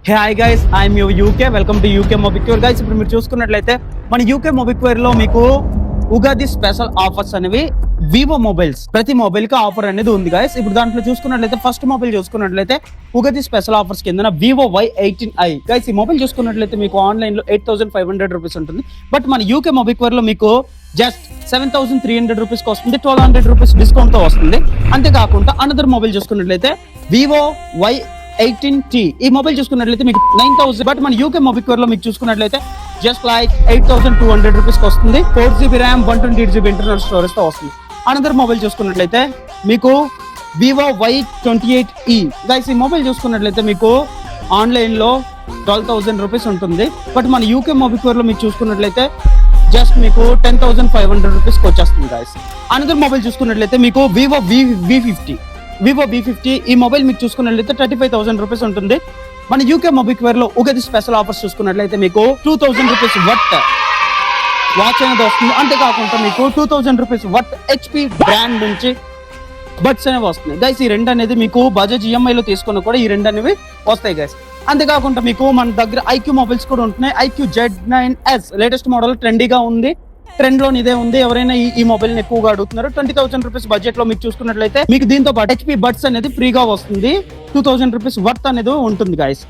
Hey hi guys, I'm UK. Welcome to UK Mobicure. Guys, ఇప్పుడు మీరు చూసుకున్నట్లయితే మన యూకే మొబిక్యూర్ లో మీకు ఉగాది స్పెషల్ ఆఫర్స్ అనేవి వివో మొబైల్స్ ప్రతి మొబైల్ కి ఆఫర్ అనేది ఉంది గైస్. ఇప్పుడు దాంట్లో చూసుకున్నట్లయితే ఫస్ట్ మొబైల్ చూసుకున్నట్లయితే ఉగాది స్పెషల్ ఆఫర్స్ కింద వివో Y18i గైస్. ఈ మొబైల్ చూసుకున్నట్లయితే మీకు ఆన్లైన్ లో 8,500 రూపీస్ ఉంటుంది. బట్ మన యూకే మొబిక్యూర్ లో మీకు జస్ట్ 7,300 రూపీస్ వస్తుంది. 1,200 రూపీస్ డిస్కౌంట్ తో వస్తుంది. అంతేకాకుండా అనదర్ మొబైల్ చూసుకున్నట్లయితే వివో Y18T ఈ మొబైల్ చూసుకున్నట్లయితే మీకు 9,000. బట్ మన యూకే మొబిక్యూర్ లో మీకు చూసుకున్నట్లయితే జస్ట్ లైక్ 8,200 రూపీస్ వస్తుంది. 4GB RAM 128GB internal storage తో వస్తుంది. అనదర్ మొబైల్ చూసుకున్నట్లయితే మీకు వివో Y28e గైస్. ఈ మొబైల్ చూసుకున్నట్లయితే మీకు ఆన్లైన్ లో 12,000 రూపీస్ ఉంటుంది. బట్ మన యూకే మొబిక్యూర్ లో మీకు చూసుకున్నట్లయితే జస్ట్ మీకు 10,500 రూపీస్ వచ్చేస్తుంది గైస్. అనదర్ మొబైల్ చూసుకున్నట్లయితే మీకు వివో V50 ఈ మొబైల్ మీకు చూసుకున్నట్లయితే 35,000 రూపీస్ ఉంటుంది. మన యూకే మొబిక్యూర్ లో ఉగాది స్పెషల్ ఆఫర్స్ చూసుకున్నట్లయితే మీకు 2,000 రూపీస్ వర్త్ వాచ్ అనేది వస్తుంది. అంతేకాకుండా మీకు 2,000 రూపీస్ వర్త్ HP బ్రాండ్ నుంచి బడ్స్ అనేవి వస్తున్నాయి గైస్. ఈ రెండు అనేది మీకు బజాజ్ EMI లో తీసుకున్న కూడా ఈ రెండు అనేవి వస్తాయి గైస్. అంతేకాకుండా మీకు మన దగ్గర IQ మొబైల్స్ కూడా ఉంటున్నాయి. IQ Z9s లేటెస్ట్ మోడల్ ట్రెండీగా ఉంది. ట్రెండ్ లో ఇదే ఉంది. ఎవరైనా ఈ మొబైల్ ని ఎక్కువగా అడుగుతున్నారు. 20,000 రూపీస్ బడ్జెట్ లో మీకు చూసుకున్నట్లయితే మీకు దీంతో పాటు HP బడ్స్ అనేది ఫ్రీగా వస్తుంది. 2,000 రూపీస్ వర్త్ అనేది ఉంటుంది గైస్.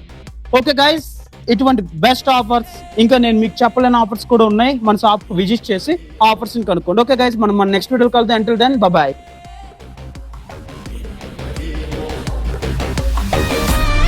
ఓకే గైస్, ఇటువంటి బెస్ట్ ఆఫర్స్ ఇంకా నేను మీకు చెప్పలేని ఆఫర్స్ కూడా ఉన్నాయి. మన షాప్ విజిట్ చేసి ఆఫర్స్ కనుక్కోండి. ఓకే గైస్, మనం మన నెక్స్ట్ వీడియో కలుద్దాం. Until then by.